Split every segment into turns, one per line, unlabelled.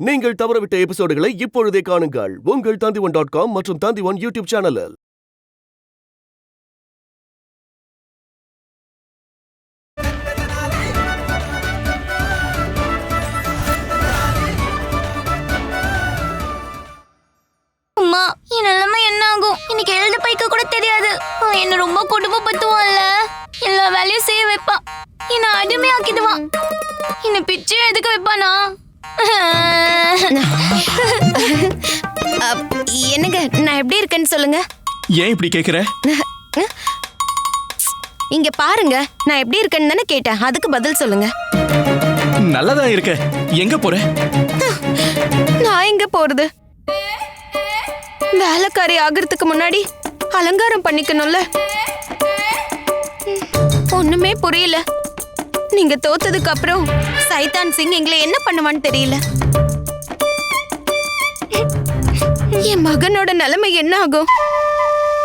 நீங்கள் தவறவிட்ட எபிசோடுகளை இப்பொழுதே காணுங்கள் உங்கள் Tandivan.com மற்றும் Tandivan யூடியூப் சேனலில்.
அம்மா, என் நிலைமை என்ன ஆகும்? இன்னைக்கு எழுத படிக்க கூட தெரியாது. என்ன ரொம்ப கொடுமைப்படுத்துவான்ல. எல்லா வேலையும் செய்ய வைப்பான். என்ன அடிமையாக்கிடுவான். என்ன பிச்சை எதுக்கு வைப்பானா?
என்னங்க, நான் எப்படி இருக்கேன்னு சொல்லுங்க.
ஏன் இப்படி கேக்குற?
இங்க பாருங்க, நான் எப்படி இருக்கேன்னு தானே கேட்டேன். அதுக்கு பதில் சொல்லுங்க.
நல்லதா இருக்க. எங்க போற?
நான் எங்க போறது? வேலைக்காரி ஆகிறதுக்கு முன்னாடி அலங்காரம் பண்ணிக்கணும்ல. ஒண்ணுமே புரியல. நீங்க தோத்ததுக்கு அப்புறம் சைதான் சிங் எங்களை என்ன பண்ணுவான்னு தெரியல. என் மகனோட நிலைமை என்ன ஆகும்?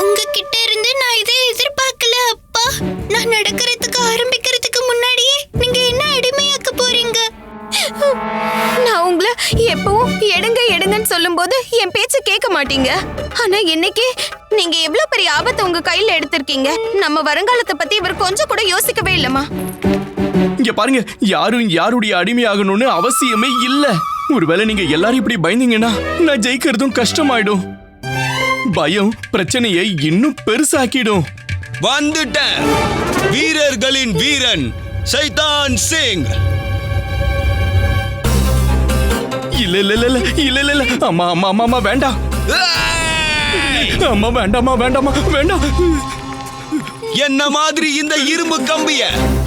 உங்ககிட்ட இருந்து நான் இதை எதிர்பார்க்கல அப்பா. நான் நடக்கிறதுக்கு ஆரம்பிக்கிறதுக்கு முன்னாடியே நீங்க என்ன அடிமையாக்க போறீங்க?
நான் உங்களை எப்பவும் எடுங்க எடுங்கன்னு சொல்லும் போது என் பேச்ச கேட்க மாட்டீங்க. ஆனா இன்னைக்கு நீங்க எவ்வளவு பெரிய ஆபத்தை உங்க கையில எடுத்திருக்கீங்க. நம்ம வருங்காலத்தை பத்தி இவர் கொஞ்சம் கூட யோசிக்கவே இல்லம்மா.
இங்க பாருங்க, யாரும் யாருடைய அடிமையாகணும்னு அவசியமே இல்ல. ஒருவேளை நீங்க எல்லாரும் இப்படி பயந்தீங்கன்னா நான் ஜெயிக்கிறதும் கஷ்டமாயிடும். பயம் பிரச்சனையை இன்னும் பெருசாக்கிடும்.
வந்துட்டேன், வீரர்களின் வீரன் சைதான் சிங்.
இல்ல இல்ல இல்ல இல்ல இல்ல இல்ல, அம்மா அம்மா அம்மா அம்மா வேண்டாம். அம்மா வேண்டாமா வேண்டாமா வேண்டாம்.
என்ன மாதிரி இந்த இரும்பு கம்பிய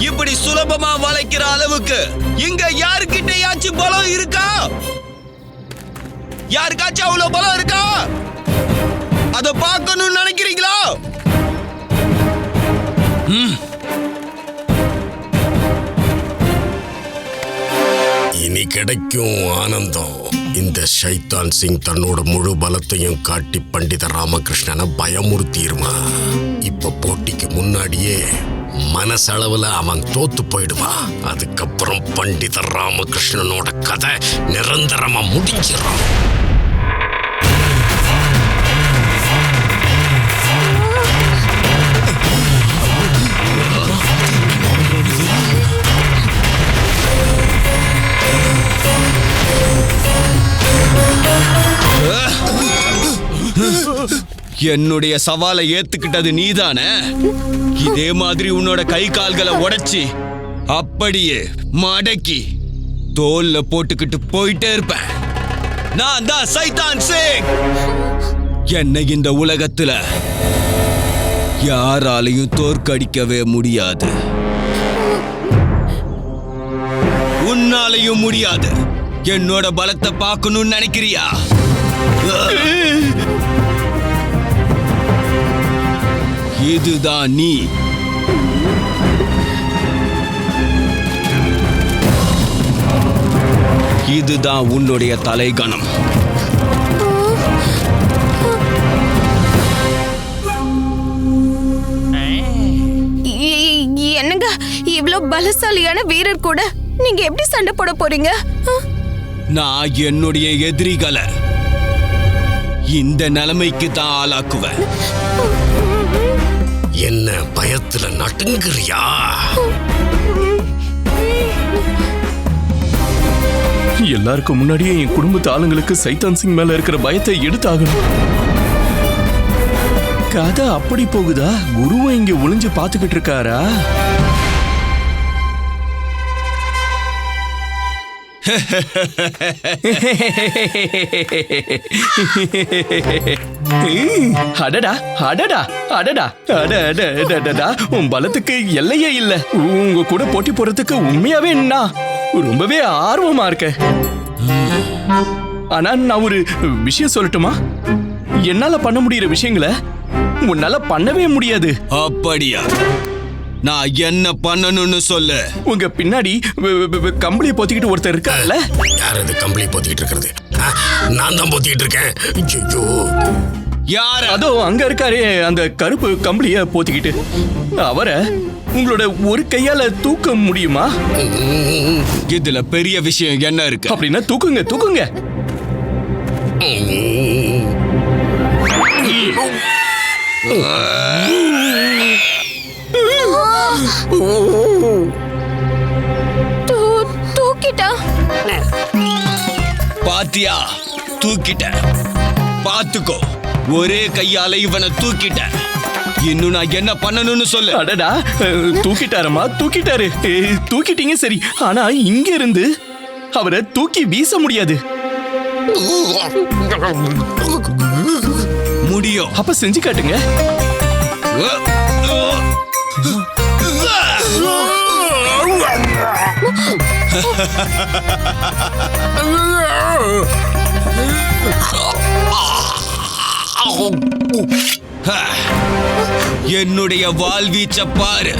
இப்படி சுலபமா வளைக்கிற அளவுக்கு இங்க யாருக்கிட்டயாச்சும் பலம் இருக்கா? யாருக்காச்சும் அவ்வளவு பலம் இருக்கா? அத பார்க்கணும்னு நினைக்கிறீங்களா?
இனி கிடைக்கும் ஆனந்தம். இந்த சைதான் சிங் தன்னோட முழு பலத்தையும் காட்டி பண்டித ராமகிருஷ்ணனை பயமுறுத்திடுமா. இப்ப போட்டிக்கு முன்னாடியே மனசளவுல அவன் தோத்து போயிடுவான். அதுக்கப்புறம் பண்டித ராமகிருஷ்ணனோட கதை நிரந்தரமா முடிஞ்சிடும்.
என்னுடைய சவாலை ஏத்துக்கிட்டது நீதானே? இதே மாதிரி உன்னோட கை கால்களை உடைச்சி அப்படியே மடக்கி தோல்ல போட்டுக்கிட்டு போயிட்டே இருப்பேன். நான் தான் சைதான் சிங். என்னை இந்த உலகத்துல யாராலையும் தோற்கடிக்கவே முடியாது. உன்னாலையும் முடியாது. என்னோட பலத்தை பார்க்கணும்னு நினைக்கிறியா? இதுதான் நீ. இதுதான் உன்னுடைய தலைகணம்.
என்னங்க, இவ்வளவு பலசாலியான வீரர் கூட நீங்க எப்படி சண்டை போட போறீங்க?
நான் என்னுடைய எதிரிகளை இந்த நிலைமைக்கு தான் ஆளாக்குவேன்.
என்ன பயத்துல நடுங்குறியா?
எல்லாருக்கும் முன்னாடியே என் குடும்பத்து ஆளுங்களுக்கு சைதான் சிங் மேல இருக்கிற பயத்தை எடுத்தாகணும். கதை அப்படி போகுதா? குருவும் இங்க ஒளிஞ்சு பாத்துக்கிட்டு இருக்காரா? அடடா அடடா அடடா அடடா, உன் பலத்துக்கு எல்லையே இல்ல. உங்க கூட போட்டி போறதுக்கு உண்மையாவே நான் ரொம்பவே ஆர்வமா இருக்கேன். ஆனா நான் ஒரு விஷயம் சொல்லட்டுமா? என்னால பண்ண முடியற விஷயங்களை உன்னால பண்ணவே முடியாது.
அப்படியா? நான் என்ன பண்ணணும்னு சொல்லு.
உங்க பின்னாடி கம்பளியை பொத்திக்கிட்டு ஒருத்தர் இருக்கார்ல.
யார் அது கம்பளி பொத்திக்கிட்டு இருக்கிறது? நான் தான் பொத்திக்கிட்டு இருக்கேன். ஐயோ,
யார்?
அதோ அங்க இருக்காரே அந்த கருப்பு கம்பளிய போத்திக்கிட்டு. அவரை உங்களோட ஒரு கையால தூக்க முடியுமா?
இதுல பெரிய விஷயம் என்ன இருக்கு?
அப்படின்னா தூக்குங்க தூக்குங்க.
தூக்கிட்டா.
பாத்தியா, தூக்கிட்ட. பாத்துக்கோ, ஒரே கையால இவனை தூக்கிட்ட. இன்னும் நான் என்ன பண்ணணும்னு சொல்லு.
அடடா, தூக்கிட்டாரமா தூக்கிட்டாரு. தூக்கிட்டீங்க சரி, ஆனா இங்க இருந்து அவரை தூக்கி வீச முடியாது.
முடியும்.
அப்ப செஞ்சு காட்டுங்க.
என்னுடைய வாழ்வீச்ச பாரு.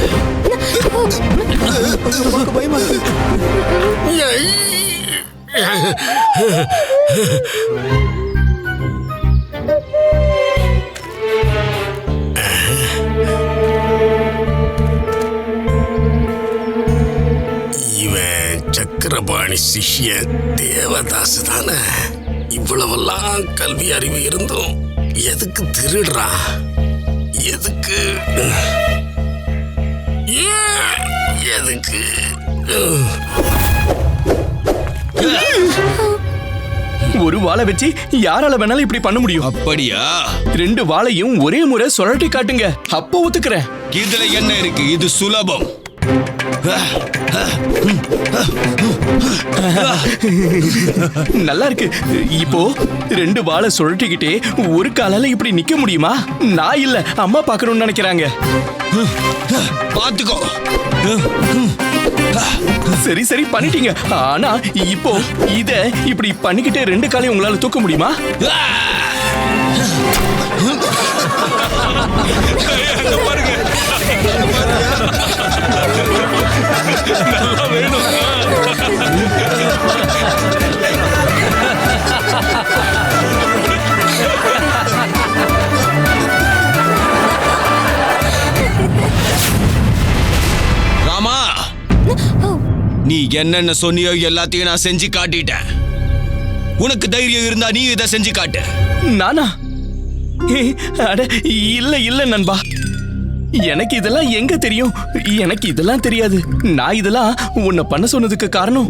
இவன் சக்கரபாணி சிஷ்ய தேவதாசு தானே. இவ்வளவெல்லாம் கல்வி அறிவு இருந்தும் எதுக்கு திருடுறான்? எதுக்கு எதுக்கு?
ஒரு வாளை வச்சு யாரால வேணாலும் இப்படி பண்ண முடியும்.
அப்படியா?
2 வாளையும் ஒரே முறை சுழட்டி காட்டுங்க, அப்ப ஒத்துக்கிறேன்.
இதுல என்ன இருக்கு? இது சுலபம்.
நல்லா இருக்கு. இப்போ 2 வாளை சுழட்டிக்கிட்டே ஒரு காலால இப்படி நிக்க முடியுமா? நான் இல்ல, அம்மா பார்க்கணும்னு நினைக்கிறாங்க.
பாத்துக்கோ.
சரி சரி பண்ணிட்டீங்க. ஆனா இப்போ இத இப்படி பண்ணிக்கிட்டே 2 காலையும் உங்களால தூக்க முடியுமா?
ராமா, நீ என்னென்ன சொன்னியோ எல்லாத்தையும் நான் செஞ்சு காட்டிட்டேன். உனக்கு தைரியம் இருந்தா நீ இதை செஞ்சு காட்டு.
நானா? அட இல்ல இல்ல நண்பா, எனக்கு இதெல்லாம் எங்க தெரியும்? எனக்கு இதெல்லாம் தெரியாது. நான் இதெல்லாம் உன்னை பண்ண சொன்னதுக்கு காரணம்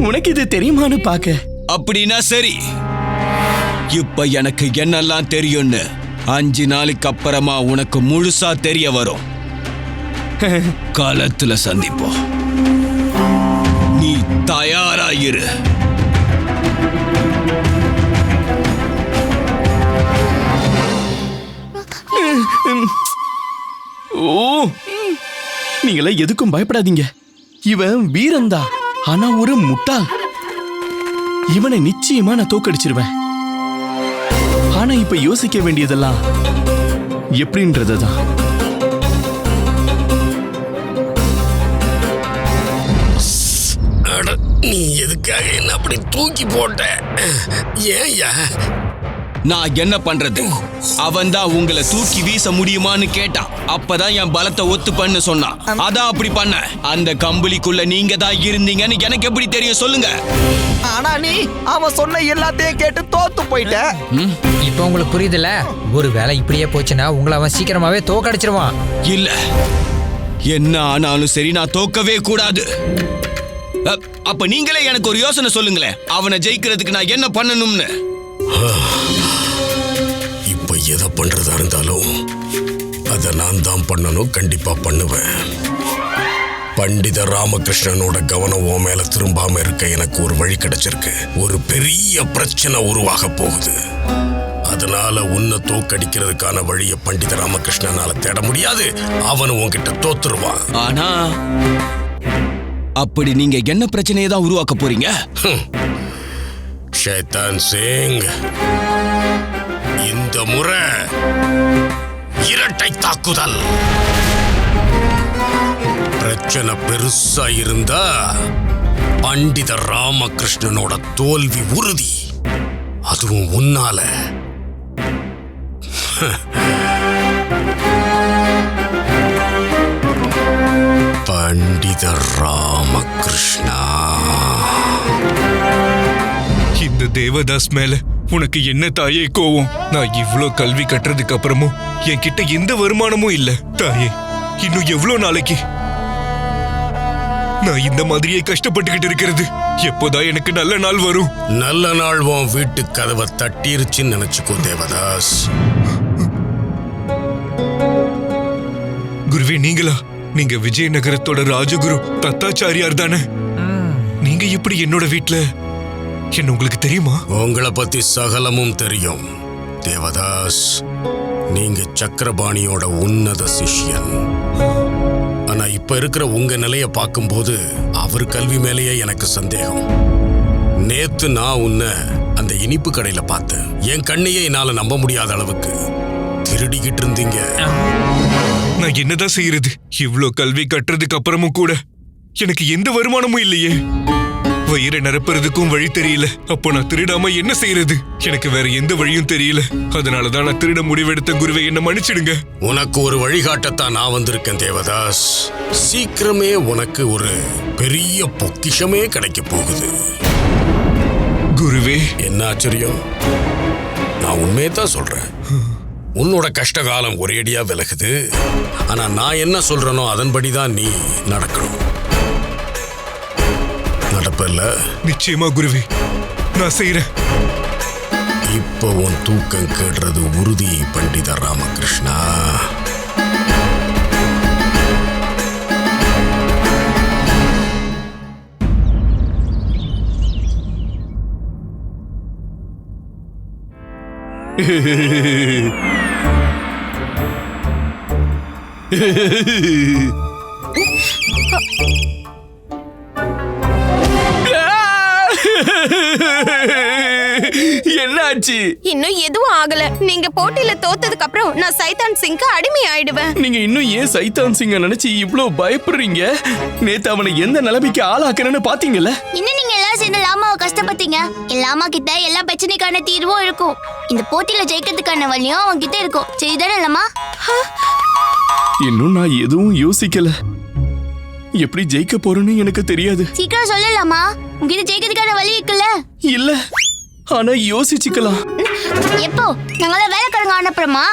உனக்கு இது தெரியுமான்னு பாக்க.
அப்படின்னா சரி, இப்ப எனக்கு என்னெல்லாம் தெரியும்னு 5 நாளைக்கு அப்புறமா உனக்கு முழுசா தெரிய வரும். காலத்துல சந்திப்போம். நீ தயாரா இரு.
ஓ, நீங்கள எதுக்கும் பயப்படாதீங்க. இவன் வீரந்தா, ஆனா ஒரு முட்டாள். இவனை நிச்சயமா நான் தோக்கடிச்சிருவேன். ஆனா இப்ப யோசிக்க வேண்டியதெல்லாம் எப்படின்றதுதான்.
நீ எதுக்காக என்ன அப்படி தூக்கி போட்ட? ஏயா?
நான் என்ன பண்றது? அவன் தான் உங்களை தூக்கி வீச முடியுமான்னு கேட்டான். அப்பதான் என் பலத்தை ஒத்து பண்ணு சொன்னான். அதான் அப்படி பண்ண. அந்த கம்பளிக்குள்ள நீங்க தான் இருந்தீங்கன்னு எனக்கு எப்படி தெரியும் சொல்லுங்க?
ஆனா நீ அவன் சொன்ன எல்லாத்தையும் கேட்டு தோத்து போயிட்ட.
இப்போ உங்களுக்கு புரியுதுல? ஒருவேளை இப்படியே போச்சுன்னா உங்களை அவன் சீக்கிரமாவே தோக்கடிச்சிருவான்.
இல்ல, என்ன ஆனாலும் சரி, நான் தோக்கவே கூடாது. அப்ப நீங்களே எனக்கு ஒரு யோசனை சொல்லுங்களேன். அவனை ஜெயிக்கிறதுக்கு நான் என்ன பண்ணணும்னு.
இப்ப எதை பண்றதா இருந்தாலும் அதை நான் தான் பண்ணணும். கண்டிப்பா பண்ணுவேன். பண்டித ராமகிருஷ்ணனோட கவனம் உன் மேல திரும்பாம இருக்க எனக்கு ஒரு வழி கிடைச்சிருக்கு. ஒரு பெரிய பிரச்சனை உருவாக போகுது. அதனால உன்னை தோக்கடிக்கிறதுக்கான வழியை பண்டித ராமகிருஷ்ணனால தேட முடியாது. அவன் உன்கிட்ட தோத்துருவான்.
ஆனா அப்படி நீங்க என்ன பிரச்சனையை தான் உருவாக்க போறீங்க?
ஷைத்தான் சிங், இந்த முறை இரட்டை தாக்குதல். பிரச்சனை பெருசா இருந்தா பண்டித ராமகிருஷ்ணனோட தோல்வி உறுதி. அதுவும் உன்னால. பண்டிதர் ராமகிருஷ்ணா.
இந்த தேவதாஸ் மேல உனக்கு என்ன தாயே கோவம்? நான் இவ்ளோ கல்வி கட்டுறதுக்கு அப்புறமும் என்கிட்ட எந்த வருமானமும் இல்ல தாயே. இன்னும் எவ்வளவு நாளைக்கு நான் இந்த மாதிரியே கஷ்டப்பட்டுக்கிட்டு இருக்கிறது? எப்போதான் எனக்கு நல்ல நாள் வரும்?
நல்ல நாள் உன் வீட்டு கதவை தட்டிருச்சுன்னு நினைச்சுக்கோ தேவதாஸ்.
குருவே, நீங்களா? நீங்க விஜயநகரத்தோட ராஜகுரு தத்தாச்சாரியார் தானே? நீங்க எப்படி என்னோட வீட்ல? என்ன உங்களுக்கு தெரியுமா?
உங்களை பத்தி சகலமும் தெரியும் தேவதாஸ். நீங்க சக்கரபாணியோட உன்னத சிஷ்யன். ஆனா இப்ப இருக்கிற உங்க நிலைய பார்க்கும்போது அவர் கல்வி மேலேயே எனக்கு சந்தேகம். நேத்து நான் உன்னை அந்த இனிப்பு கடையில பார்த்தேன். என் கண்ணையே என்னால நம்ப முடியாத அளவுக்கு திருடிக்கிட்டு இருந்தீங்க.
நான் என்னதான் செய்யறது? இவ்ளோ கல்வி கட்டுறதுக்கு அப்புறமும் கூட எனக்கு எந்த வருமானமும் இல்லையே. வயிறை நிரப்புறதுக்கும் வழி தெரியல. அப்போ நான் திருடாம என்ன செய்யறது? எனக்கு வேற எந்த வழியும் தெரியல. அதனாலதான் நான் திருட முடிவெடுத்த. குருவே, என்ன மன்னிச்சிடுங்க.
உனக்கு ஒரு வழிகாட்டத்தான் நான் வந்திருக்கேன் தேவதாஸ். சீக்கிரமே உனக்கு ஒரு பெரிய பொக்கிஷமே கிடைக்க போகுது.
குருவே,
என்ன ஆச்சரியம்? நான் உண்மையை தான் சொல்றேன். உன்னோட கஷ்டகாலம் ஒரேடியா விலகுது. ஆனா நான் என்ன சொல்றேனோ அதன்படிதான் நீ நடக்கணும். நடப்பல்ல?
நிச்சயமா குருவே, நான் செய்யறேன்.
இப்போ உன் தூக்கம் கேடுறது உறுதி பண்டிதர் ராமகிருஷ்ணா.
என்னாச்சு?
இன்னும் எதுவும் ஆகல. நீங்க போட்டியில தோத்ததுக்கு அப்புறம் நான் சைதான் சிங்க்கு அடிமை ஆயிடுவேன்.
நீங்க இன்னும் ஏன் சைதான் சிங்க நினைச்சு இவ்ளோ பயப்படுறீங்க? நேத்து அவனை எந்த நிலைமைக்கு ஆளாக்குறேன்னு பாத்தீங்கல்ல?
இன்னும் நீங்க எல்லாம் சேர்ந்து லாமாவை கஷ்டப்பட்டீங்க. லாமா கிட்ட எல்லா பிரச்சனைக்கான தீர்வும் இருக்கும். இந்த போட்டியில ஜெயிக்கிறதுக்கான வழியும் அவங்க கிட்ட இருக்கும். சரிதானே லாமா?
இன்னும் நான் எதுவும் யோசிக்கல. எப்படி ஜெயிக்க போறேன்னு எனக்கு தெரியாது.
சீக்கிரம் சொல்லலாமா? உங்ககிட்ட ஜெயிக்கிறதுக்கான வழி இருக்குல்ல?
இல்ல, ஆனா யோசிச்சுக்கலாம்.
எப்போ? நாங்களாம் வேலைக்காரங்க அனுப்புறோமா?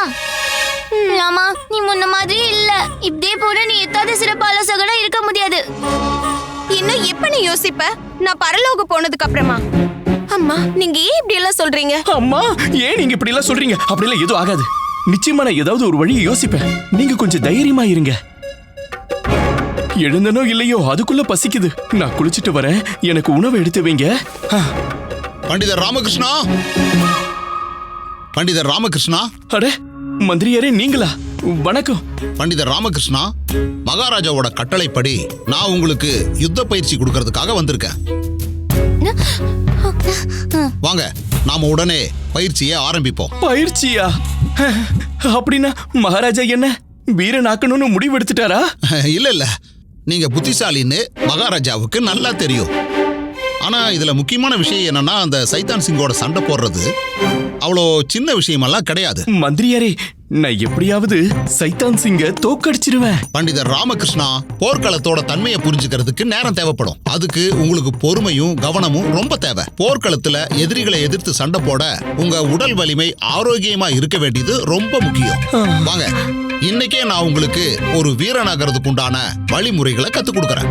லாமா, நீ முன்ன மாதிரி இல்ல. இப்படியே போன நீ எத்தாத சிறப்பு ஆலோசகனா இருக்க முடியாது.
இன்னும் எப்ப நீ யோசிப்ப? நான் பரலோக போனதுக்கு அப்புறமா? அம்மா, நீங்க ஏன் இப்படி எல்லாம் சொல்றீங்க?
அம்மா, ஏன் நீங்க இப்படி எல்லாம் சொல்றீங்க? அப்படி எல்லாம் எதுவும் ஆகாது. நிச்சயமா நான் ஏதாவது ஒரு வழியை யோசிப்பேன். நீங்க கொஞ்சம் தைரியமா இருங்க. எழுந்தனோ இல்லையோ அதுக்குள்ள பசிக்குது. நான் குளிச்சிட்டு வரேன். எனக்கு உணவு எடுத்து வைங்க.
பண்டிதர் ராமகிருஷ்ணா, பண்டிதர் ராமகிருஷ்ணா.
அட, மந்திரியாரே நீங்களா? வணக்கம்.
பண்டிதர் ராமகிருஷ்ணா, மகாராஜாவோட கட்டளைப்படி நான் உங்களுக்கு யுத்த பயிற்சி கொடுக்கறதுக்காக வந்திருக்கேன். வாங்க, நாம உடனே பயிற்சியை ஆரம்பிப்போம்.
பயிற்சியா? அப்படின்னா மகாராஜா என்ன வீரனாக்கணும்னு முடிவு எடுத்துட்டாரா?
இல்ல இல்ல, நீங்க புத்திசாலின்னு மகாராஜாவுக்கு நல்லா தெரியும். ஆனா இதுல முக்கியமான விஷயம் என்னன்னா, அந்த சைதான் சிங்கோட சண்டை போடுறது அவ்வளோ சின்ன விஷயமெல்லாம் கிடையாது.
மந்திரியாரே, நான் எப்படியாவது சைதான் சிங்க தோக்கடிச்சிருவேன்.
பண்டிதர் ராமகிருஷ்ணா, போர்க்களத்தோட தன்மையை புரிஞ்சுக்கிறதுக்கு நேரம் தேவைப்படும். அதுக்கு உங்களுக்கு பொறுமையும் கவனமும் ரொம்ப தேவை. போர்க்களத்துல எதிரிகளை எதிர்த்து சண்டை போட உங்க உடல் வலிமை ஆரோக்கியமா இருக்க வேண்டியது ரொம்ப முக்கியம். வாங்க, இன்னைக்கே நான் உங்களுக்கு ஒரு வீரனாகிறதுக்கு உண்டான வழிமுறைகளை கத்துக் கொடுக்கறேன்.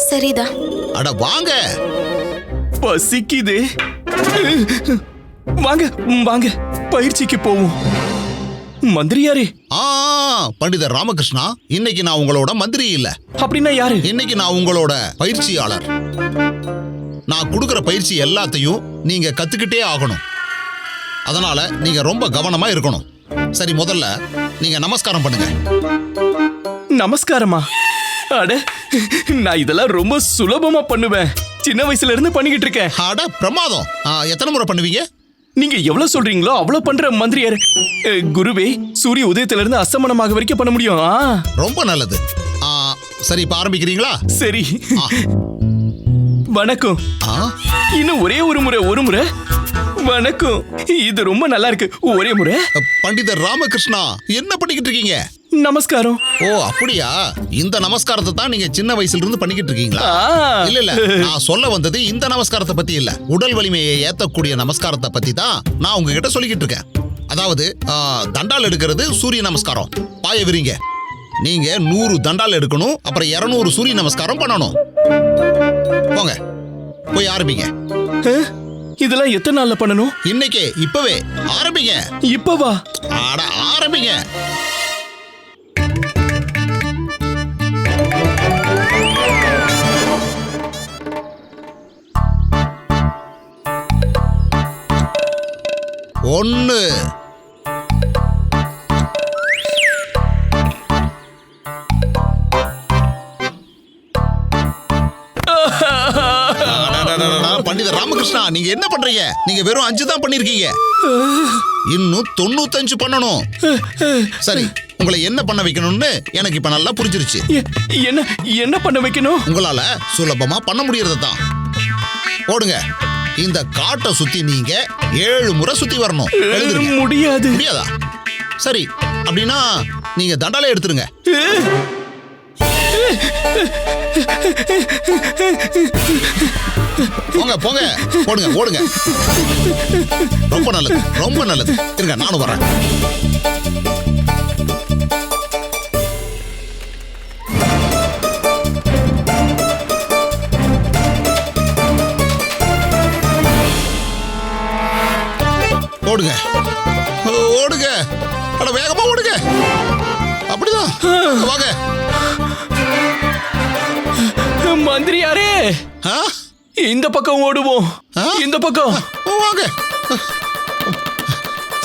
சரிதான்.
அட வாங்க.
பசிக்குது. வாங்க வாங்க, பயிற்சிக்கு போவோம். மந்திரியாரே.
பண்டிதர் ராமகிருஷ்ணா, இன்னைக்கு நான் உங்களோட மந்திரி இல்ல.
அப்படின்னா யாரு?
இன்னைக்கு நான் உங்களோட பயிற்சியாளர். நான் கொடுக்கிற பயிற்சி எல்லாத்தையும் நீங்க கத்துக்கிட்டே ஆகணும். அதனால நீங்க ரொம்ப கவனமா இருக்கணும். சரி, முதல்ல நீங்க நமஸ்காரம் பண்ணுங்க.
நமஸ்காரமா? அட, நான் இதெல்லாம் ரொம்ப சுலபமா பண்ணுவேன். சின்ன வயசுல இருந்து பண்ணிக்கிட்டு இருக்கேன்.
அட பிரமாதம். எத்தனை முறை பண்ணுவீங்க?
நீங்க எவ்வளவு சொல்றீங்களோ அவ்வளவு பண்ற மந்திரியார். குருவே, சூரிய உதயத்துல இருந்து அஸ்தமனமாக வரைக்கும் பண்ண முடியும்.
ரொம்ப நல்லது. சரி, இப்ப ஆரம்பிக்கிறீங்களா?
சரி. வணக்கம். இன்னும் ஒரே ஒரு முறை. வணக்கம். இது ரொம்ப நல்லா இருக்கு. ஒரே முறை.
பண்டிதர் ராமகிருஷ்ணா, என்ன பண்ணிக்கிட்டு இருக்கீங்க?
நமஸ்காரம்.
ஓ அப்படியா? இந்த நமஸ்காரத்தை தான் நீங்க சின்ன வயசுல இருந்து பண்ணிக்கிட்டு இருக்கீங்களா? இல்ல இல்ல, நான் சொல்ல வந்தது இந்த நமஸ்காரத்தை பத்தி இல்ல. உடல் வலிமையை ஏத்தக்கூடிய நமஸ்காரத்தை பத்தி தான் நான் உங்ககிட்ட சொல்லிக்கிட்டு இருக்கேன். அதாவது தண்டால் எடுக்கிறது சூரிய நமஸ்காரம். பாய விரிங்க. நீங்க 100 தண்டால் எடுக்கணும். அப்புறம் 200 சூரிய நமஸ்காரம் பண்ணணும். போங்க, போய் ஆரம்பிங்க.
இதெல்லாம் எத்தனை நாள்ல பண்ணணும்?
இன்னைக்கே, இப்பவே ஆரம்பிங்க.
இப்பவா?
ஆட ஆரம்பிங்க. ஒன்னு, பண்டித ராமகிருஷ்ணா, நீங்க என்ன பண்றீங்க? நீங்க வெறும் 5 தான் பண்ணிருக்கீங்க. இன்னும் 95 பண்ணணும். சரி, உங்களை என்ன பண்ண வைக்கணும்னு எனக்கு இப்ப நல்லா புரிஞ்சிருச்சு.
என்ன என்ன பண்ண வைக்கணும்?
உங்களால சுலபமா பண்ண முடியறது தான். ஓடுங்க. இந்த காட்டை சுத்தி நீங்க 7 முறை சுத்தி வரணும்.
முடியாது.
முடியாதா? சரி, அப்படின்னா நீங்க தண்டாலே எடுத்துருங்க. போங்க போங்க, போடுங்க, ஓடுங்க. ரொம்ப நல்லது, ரொம்ப நல்லது. இருங்க, நானும் வரேன். ஓடுங்க ஓடுங்க, அட வேகமா ஓடுங்க. அப்படிதான், வாங்க.
மந்திரியாரே, இந்த பக்கம் ஓடுவோம். இந்த பக்கம்
வாங்க.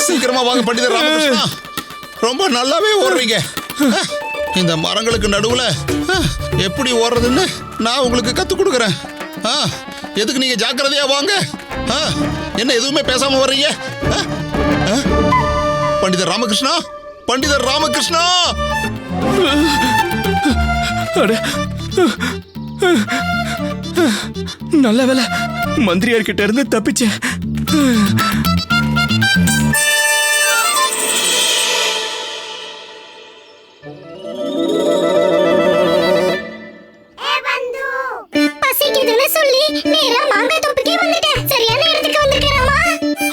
சீக்கிரமா வாங்க பண்டிதர் ராமகிருஷ்ணா. ரொம்ப நல்லாவே ஓடுறீங்க. இந்த மரங்களுக்கு நடுவுல எப்படி ஓடுறதுன்னு நான் உங்களுக்கு கத்து கொடுக்கறேன். எதுக்கு நீங்க ஜாக்கிரதையா வாங்க. என்ன எதுவுமே பேசாம வர்றீங்க? பண்டிதர் ராமகிருஷ்ணா, பண்டிதர் ராமகிருஷ்ணா.
நல்ல வேலை, மந்திரியார்கிட்ட இருந்து தப்பிச்சேன்.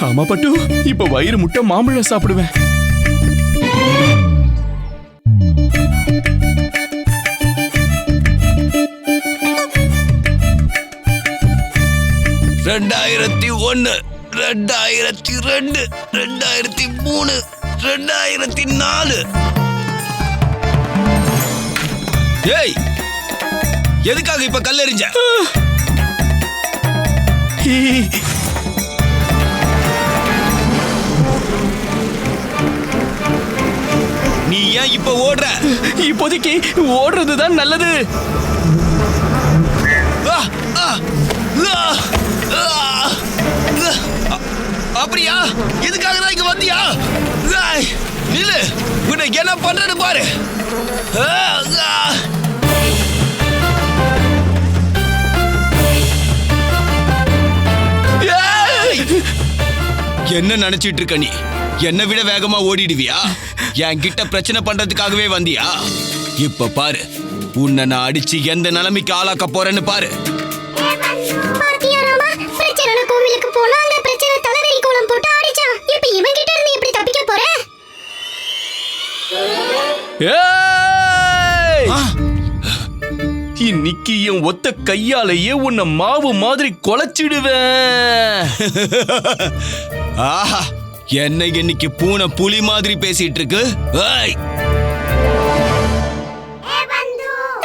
ஆமா பட்டு, இப்ப வயிறு முட்டை மாம்பழம் சாப்பிடுவேன்.
ரெண்டாயிரத்தி 1, 2002, 2003, 2004. ஏய், எதுக்காக இப்ப கல்லெறிஞ்ச? நீ ஏன் இப்ப ஓடுற?
இப்போதைக்கு ஓடுறதுதான் நல்லது.
அப்படியா? எதுக்காக தான் இங்க வந்தியா? நில்லு, உன்னை என்ன பண்றேன்னு பாரு. என்ன நினைச்சிட்டு இருக்க நீ? என்னை விட வேகமா ஓடிடுவியா? என்கிட்ட பிரச்சனை பண்றதுக்காகவே வந்தியா? இப்ப பாரு, உன்னை நான் அடிச்சு எந்த நிலைமைக்கு ஆளாக்க போறேன்னு பாரு.
கோவிலுக்கு போனா அங்க பிரச்சனை தலைவரி கோலம் போட்டு ஆடிச்சான். இப்ப இவன் கிட்ட இருந்து எப்படி தப்பிக்க போற?
இன்னைக்கு என் ஒத்த கையாலேயே உன்னை மாவு மாதிரி குலைச்சிடுவேன்.
ஆஹா, என்ன இன்னைக்கு பூனை புலி மாதிரி பேசிட்டு இருக்கு.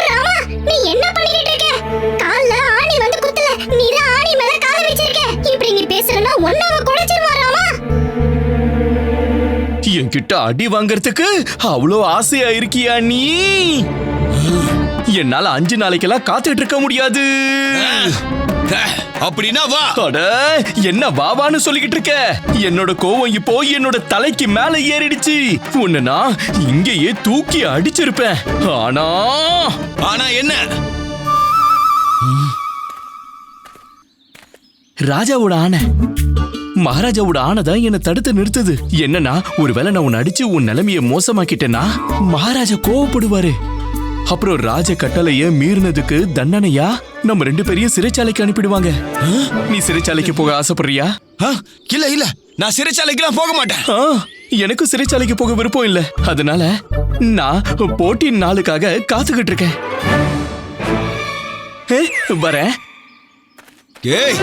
ராமா, நீ என்ன பண்ணிட்டு இருக்க? கால்ல ஆணி வந்து குத்தல, நீ தான் ஆணி மேல கால வச்சிருக்க. இப்படி நீ பேசுறனா ஒண்ணாவ குலைச்சிடுவா ராமா.
என்கிட்ட அடி வாங்கறதுக்கு அவ்வளோ ஆசையா இருக்கியா நீ? என்னால 5 நாளைக்கெல்லாம் காத்துட்டு இருக்க முடியாது.
அப்படின்னா வா.
என்ன வாவான்னு சொல்லிக்கிட்டு இருக்க? என்னோட கோவம் இப்போ என்னோட தலைக்கு மேல ஏறிடுச்சு. உன்னை நான் இங்கேயே தூக்கி அடிச்சிருப்பேன்.
ஆனா என்ன?
ராஜாவோட ஆணை, மகாராஜாவோட ஆணைதான் என்னை தடுத்து நிறுத்துது. என்னன்னா, ஒருவேளை நான் உன்னை அடிச்சு உன் நிலைமைய மோசமாக்கிட்டேன்னா மகாராஜா கோவப்படுவாரு. அப்புறம் ராஜ கட்டளைய மீறினதுக்கு தண்டனையா நம்ம 2 பேரையும் சிறைச்சாலைக்கு அனுப்பிடுவாங்க. நீ சிறைச்சாலைக்கு போக ஆசைப்படுறியா?
இல்ல இல்ல, நான் சிறைச்சாலைக்கெல்லாம் போக மாட்டேன்.
எனக்கும் சிறைச்சாலைக்கு போக விருப்பம் இல்ல. அதனால நான் போட்டி நாளுக்காக காத்துக்கிட்டு இருக்கேன். வரேன்.
ஏய்,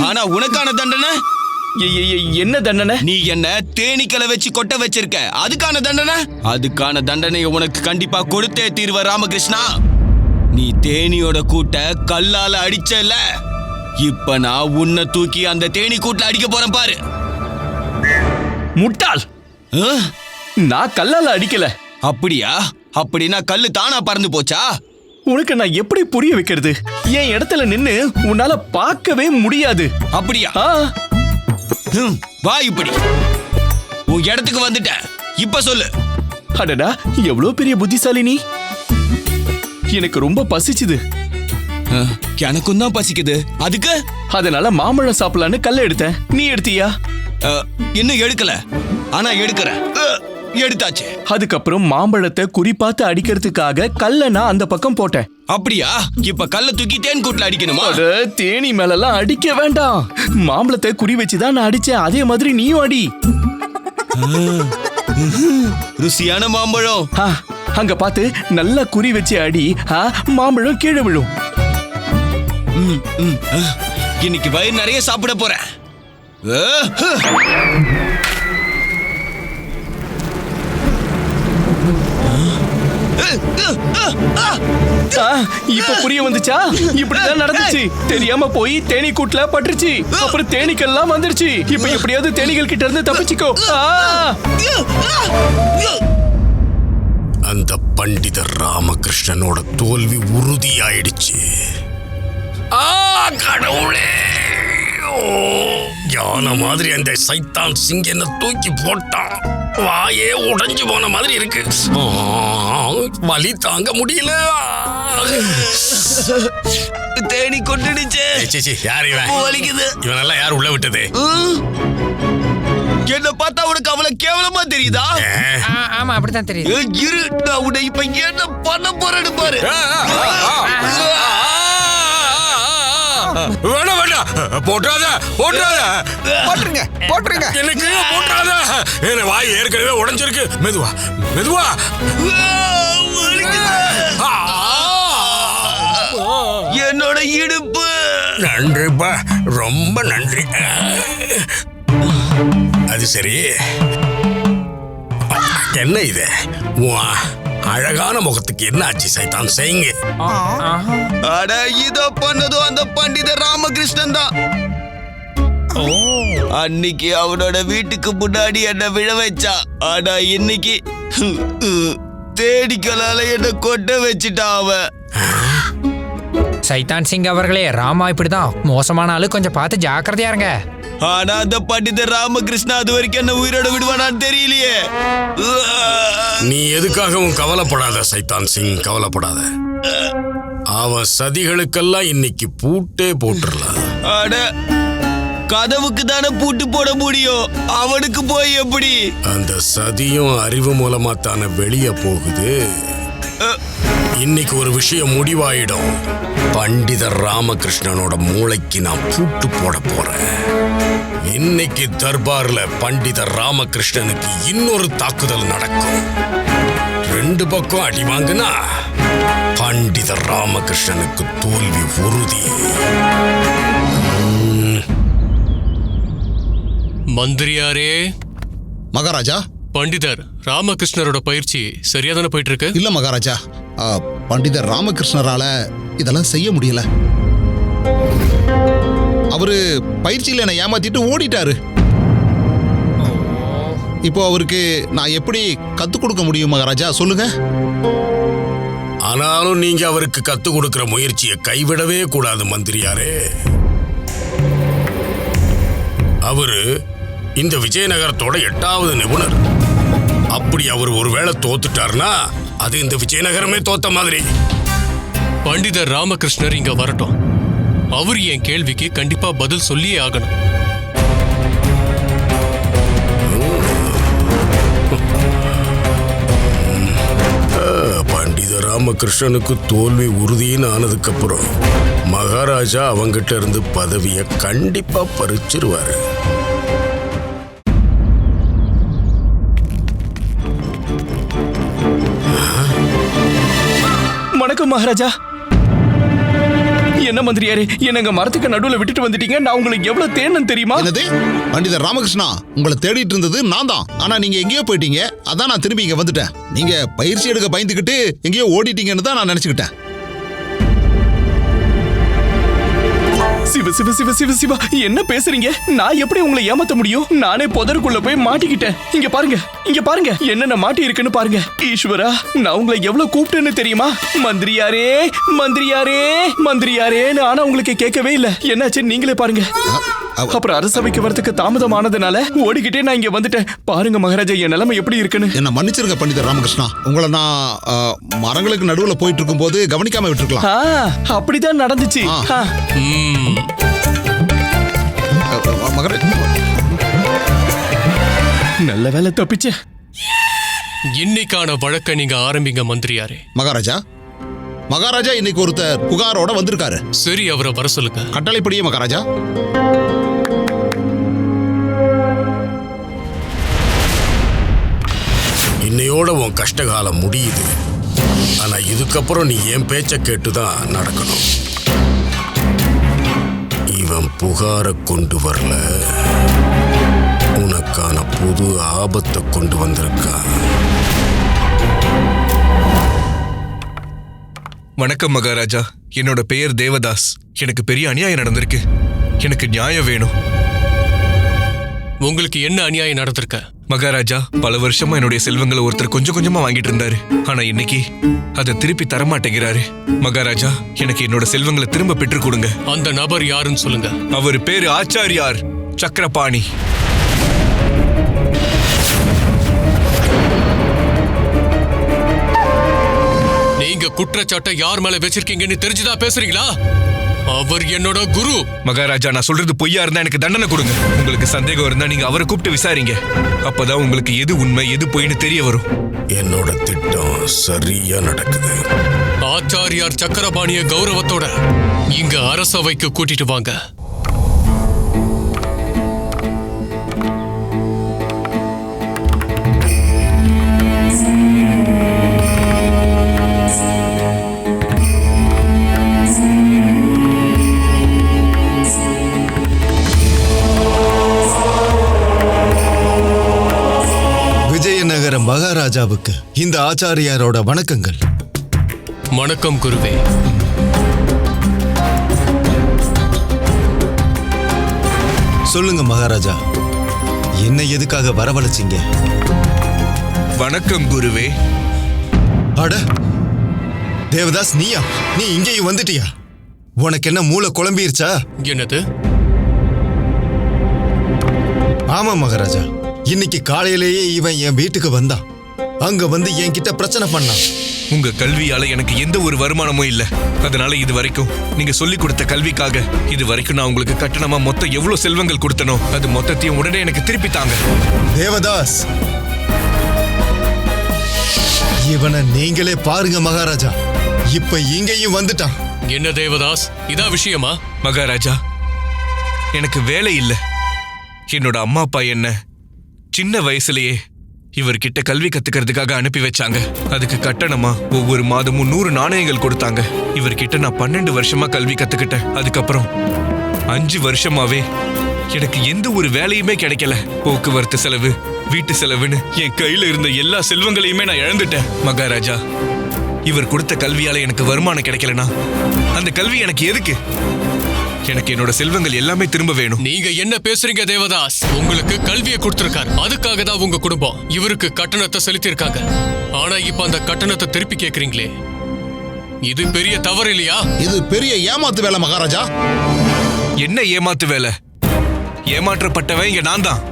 ஆனா உனக்கான தண்டனை
என்ன தண்டனை?
நீ என்ன தேனீக்களை வச்சு கொட்ட வச்சிருக்க, அதுக்கான தண்டனை. அதுக்கான தண்டனையை உனக்கு கண்டிப்பா கொடுத்தே தீர்வ ராமகிருஷ்ணா. நீ தேனியோட கூட்ட கல்லால அடிச்சல, இப்ப நான் உன்னை தூக்கி அந்த தேனி கூட்டுல அடிக்க போறேன் பாரு.
முட்டாள், நான் கல்லால அடிக்கல.
அப்படியா? அப்படின்னா கல்லு தானா பறந்து போச்சா?
உனக்கு நான் எப்படி புரிய வைக்கிறது? என் இடத்துல நின்னு உன்னால பார்க்கவே முடியாது.
அப்படியா? வா, இப்படி உன் இடத்துக்கு வந்துட்டேன். இப்ப சொல்லு.
அடடா, எவ்வளவு பெரிய புத்திசாலி நீ. எனக்கு ரொம்ப பசிச்சுது.
எனக்கும் தான் பசிக்குது. அதுக்கு
அதனால மாம்பழம் சாப்பிடலான்னு கல்ல எடுத்தேன். நீ எடுத்தியா?
இன்னும் எடுக்கல, ஆனா எடுக்கிறேன். எடுத்தாச்சு.
அதுக்கப்புறம் மாம்பழத்தை குறிப்பாத்து அடிக்கிறதுக்காக கல்ல நான் அந்த பக்கம் போட்டேன்.
அப்படியா? இப்ப கல்ல தூக்கி தேன் கூட்டுல அடிக்கணுமா?
தேனி மேலெல்லாம் அடிக்க வேண்டாம். மாம்பழத்தை குறி வச்சுதான் நான் அடிச்சேன். அதே மாதிரி நீயும் அடி.
ருசியான மாம்பழம்.
அங்க பார்த்து நல்லா குறி வச்சு அடி. மாம்பழம் கீழே விழும்.
இன்னைக்கு வயிறு நிறைய சாப்பிட போறேன்.
இப்ப புரிய வந்துச்சா? இப்படிதான் நடந்துச்சு. தெரியாம போய் தேனி கூட்டுல பட்டுருச்சு. அப்புறம் தேனீக்கெல்லாம் வந்துருச்சு. இப்ப எப்படியாவது தேனீகள் கிட்ட இருந்து தப்பிச்சுக்கோ.
அந்த பண்டிதர் ராமகிருஷ்ணனோட தோல்வி உறுதியாயிடுச்சு. கடவுளே, யானை மாதிரி அந்த சைத்தான் சிங் என்ன தூக்கி போட்டான். வாயே உடைஞ்சு போன மாதிரி இருக்கு. வலி தாங்க முடியல.
தேனி கொண்டுடுச்சு.
யார் இவன்?
வலிக்குது.
இவனெல்லாம் யார் உள்ள விட்டது?
என்ன பார்த்தா உனக்கு அவ்வளவு கேவலமா தெரியுதா?
ஆமா, அப்படித்தான் தெரியுது.
இரு, நான் உன்னை இப்ப என்ன பண்ண போறேன்னு பாரு.
வேணாம் வேணாம், போட்டுறாத போட்டுறாத.
போட்டுருங்க போட்டுருங்க.
எனக்கு போட்டுறாத. என் வாய் ஏற்கனவே உடைஞ்சிருக்கு. மெதுவா மெதுவா.
என்னோட இடுப்பு.
நன்றிப்பா, ரொம்ப நன்றி. அது சரி, என்ன இது? அழகான முகத்துக்கு என்ன ஆச்சு சைத்தான் செய்யுங்க.
அட, இத பண்ணதும் அந்த பண்டிதர் ராமகிருஷ்ணன் தான். அன்னைக்கு அவனோட வீட்டுக்கு முன்னாடி என்ன விழ வச்சா. ஆனா இன்னைக்கு தேடிக்கலால என்ன கொட்ட வச்சுட்டா அவன்.
சைத்தான் சிங் அவர்களே, ராமா இப்படிதான் மோசமான ஆளு. கொஞ்சம் பார்த்து ஜாக்கிரதையா இருங்க.
ஆனா அந்த பண்டிதர் ராமகிருஷ்ணா அது வரைக்கும் என்ன உயிரோட விடுவானான்னு தெரியலையே.
நீ எதுக்காகவும் கவலைப்படாத சைத்தான் சிங், கவலைப்படாத. அவன் சதிகளுக்கெல்லாம் இன்னைக்கு பூட்டே போட்டுடலாம்.
அட, கதவுக்கு தானே பூட்டு போட முடியும், அவனுக்கு போய் எப்படி?
அந்த சதியும் அறிவு மூலமா தானே வெளியே போகுது. இன்னைக்கு ஒரு விஷயம் முடிவாயிடும். பண்டிதர் ராமகிருஷ்ணனோட மூளைக்கு நான் பூட்டு போட போறேன். இன்னைக்கு தர்பார்ல பண்டிதர் ராமகிருஷ்ணனுக்கு இன்னொரு தாக்குதல் நடக்கும். 2 பக்கம் அடி வாங்கினா பண்டிதர் ராமகிருஷ்ணனுக்கு தோல்வி உறுதி.
மந்திரியாரே.
மகாராஜா,
பண்டிதர் ராமகிருஷ்ணரோட பயிற்சி சரியா தானே போயிட்டு இருக்கு?
இல்ல மகாராஜா, பண்டிதர் ராமகிருஷ்ணரால இதெல்லாம் செய்ய முடியல. அவரு பயிற்சியில என்னை ஏமாத்திட்டு ஓடிட்டாரு. இப்போ அவருக்கு நான் எப்படி கத்து கொடுக்க முடியும் மகாராஜா, சொல்லுங்க.
ஆனாலும் நீங்க அவருக்கு கத்து கொடுக்கிற முயற்சியை கைவிடவே கூடாது மந்திரியாரே. அவரு இந்த விஜயநகரத்தோட 8வது நிபுணர். அப்படி அவர் ஒருவேளை தோத்துட்டார்னா அது இந்த விஜயநகரமே தோத்த மாதிரி.
பண்டிதர் ராமகிருஷ்ணர் இங்க வரட்டும். அவர் என் கேள்விக்கு கண்டிப்பா பதில் சொல்லியே ஆகணும்.
பண்டித ராமகிருஷ்ணனுக்கு தோல்வி உறுதின்னு ஆனதுக்கு அப்புறம் மகாராஜா அவங்கிட்ட இருந்து பதவியை கண்டிப்பா பறிச்சிருவாரு.
வணக்கம் மகாராஜா. என்ன மந்திரியாரே, என்னங்க மரத்துக்கு நடுவுல விட்டுட்டு வந்துட்டீங்க. நான் உங்களுக்கு எவ்வளவு தேனன்னு தெரியுமா?
என்னது? பண்டித ராமகிருஷ்ணா, உங்களை தேடிட்டு இருந்தது நான் தான். ஆனா நீங்க எங்கேயோ போயிட்டீங்க. அதான் நான் திரும்பி இங்க வந்துட்டேன். நீங்க பயிற்சி எடுக்க பயந்துகிட்டு எங்கேயோ ஓடிட்டீங்கன்னு தான் நான் நினைச்சுக்கிட்டேன்.
சிவ சிவ சிவ சிவ சிவா, என்ன பேசுறீங்க? நான் எப்படி உங்களை ஏமாத்த முடியும்? நானே புதருக்குள்ள போய் மாட்டிக்கிட்டேன். இங்க பாருங்க, இங்க பாருங்க, என்னென்ன மாட்டி இருக்குன்னு பாருங்க. ஈஸ்வரா, நான் உங்களை எவ்வளவு கூப்பிட்டேன்னு தெரியுமா? மந்திரியாரே, மந்திரியாரே, மந்திரியாரேன்னு. ஆனா உங்களுக்கு கேட்கவே இல்ல. என்னாச்சு நீங்களே பாருங்க. அப்புறம் அரசவைக்கு வரதுக்கு தாமதம் ஆனதுனால ஓடிக்கிட்டே நான் இங்க வந்துட்டேன். பாருங்க மகாராஜா, என் நிலைமை எப்படி இருக்குன்னு.
என்ன மன்னிச்சிருங்க பண்டித ராமகிருஷ்ணா. உங்களை நான் மரங்களுக்கு நடுவுல போயிட்டு இருக்கும் போது கவனிக்காம விட்டுருக்கலாம்.
அப்படிதான் நடந்துச்சு. நல்ல வேலை தப்பிச்ச.
இன்னைக்கான வழக்க நீங்க ஆரம்பிங்க மந்திரியாரே.
மகாராஜா, மகாராஜா இன்னைக்கு ஒருத்தர் புகாரோட வந்திருக்காரு.
சரி, அவரை வர சொல்லுங்க.
கட்டளைப்படியே மகாராஜா.
இன்னையோட உன் கஷ்டகாலம் முடியுது. ஆனா இதுக்கப்புறம் நீ என் பேச்ச கேட்டுதான் நடக்கணும். இவன் புகார கொண்டு வரல, உனக்கான புது ஆபத்தை கொண்டு வந்திருக்கான்.
வணக்கம் மகாராஜா. என்னோட பெயர் தேவதாஸ். எனக்கு பெரிய அநியாயம் நடந்திருக்கு. எனக்கு நியாயம் வேணும்.
உங்களுக்கு என்ன அநியாயம் நடந்திருக்க?
மகாராஜா, பல வருஷமா என்னுடைய செல்வங்களை ஒருத்தர் கொஞ்சம் கொஞ்சமா வாங்கிட்டு இருந்தாரு. ஆனா இன்னைக்கு அதை திருப்பி தரமாட்டேங்கிறாரு. மகாராஜா, எனக்கு என்னோட செல்வங்களை திரும்ப பெற்று கொடுங்க.
அந்த நபர் யாருன்னு சொல்லுங்க.
அவர் பேரு ஆச்சாரியார் சக்கரபாணி.
நீங்க குற்றச்சாட்டை யார் மேல வச்சிருக்கீங்கன்னு தெரிஞ்சுதான் பேசுறீங்களா? அவர் என்னோட குரு.
மகாராஜா, நான் சொல்றது பொய்யா இருந்தா எனக்கு தண்டனை கொடுங்க. உங்களுக்கு சந்தேகம் இருந்தா நீங்க அவரை கூப்பிட்டு விசாரிங்க. அப்பதான் உங்களுக்கு எது உண்மை எது பொய்ன்னு தெரிய வரும்.
என்னோட திட்டம் சரியா நடக்குது.
ஆச்சாரியார் சக்கரபாணிய கௌரவத்தோட இங்க அரசவைக்கு கூட்டிட்டு வாங்க.
விஜயநகர மகாராஜாவுக்கு இந்த ஆச்சாரியாரோட வணக்கங்கள்.
வணக்கம் குருவே.
சொல்லுங்க மகாராஜா, என்ன எதுக்காக வரவழைச்சீங்க?
வணக்கம் குருவே.
அட தேவதாஸ், நீயா? நீ இங்கேயும் வந்துட்டியா? உனக்கு என்ன மூளை குழம்பிருச்சா?
என்னது?
ஆமா மகாராஜா, இன்னைக்கு காலையிலேயே இவன் என் வீட்டுக்கு வந்தான். அங்க வந்து என்கிட்ட பிரச்சனை பண்ணான்.
உங்க கல்வியால எனக்கு எந்த ஒரு வருமானமும் இல்ல. அதனால இது வரைக்கும் நீங்க சொல்லி கொடுத்த கல்விக்காக இது வரைக்கும் நான் உங்களுக்கு கட்டணமா மொத்தம் எவ்வளவு செல்வங்கள் கொடுத்தனோ அது மொத்தத்தையும் உடனே எனக்கு திருப்பி தாங்க.
தேவதாஸ், இவனை நீங்களே பாருங்க மகாராஜா. இப்ப இங்கேயும் வந்துட்டான்.
என்ன தேவதாஸ், இதா விஷயமா?
மகாராஜா, எனக்கு வேலை இல்ல. என்னோட அம்மா அப்பா என்ன சின்ன வயசுலயே இவர்கிட்ட கல்வி கத்துக்கிறதுக்காக அனுப்பி வச்சாங்க. அதுக்கு கட்டணமா ஒவ்வொரு மாதமும் 100 நாணயங்கள் கொடுத்தாங்க. இவர்கிட்ட நான் 12 வருஷமா கல்வி கத்துக்கிட்டேன். அதுக்கப்புறம் 5 வருஷமாவே எனக்கு எந்த ஒரு வேலையுமே கிடைக்கல. போக்குவரத்து செலவு, வீட்டு செலவுன்னு என் கையில இருந்த எல்லா செல்வங்களையுமே நான் இழந்துட்டேன். மகாராஜா, இவர் கொடுத்த கல்வியால எனக்கு வருமானம் கிடைக்கலனா அந்த கல்வி எனக்கு எதுக்கு? எனக்கு என்னோட செல்வங்கள் எல்லாமே திரும்ப வேணும்.
நீங்க என்ன பேசுறீங்க தேவதாஸ்? உங்களுக்கு கல்வியை கொடுத்திருக்காரு, அதுக்காக தான் உங்க குடும்பம் இவருக்கு கட்டணத்தை செலுத்திருக்காங்க. ஆனா இப்ப அந்த கட்டணத்தை திருப்பி கேக்குறீங்களே, இது பெரிய தவறு இல்லையா?
இது பெரிய ஏமாத்து வேலை மகாராஜா.
என்ன ஏமாத்து வேலை? ஏமாற்றப்பட்டவன் இங்க நான் தான்.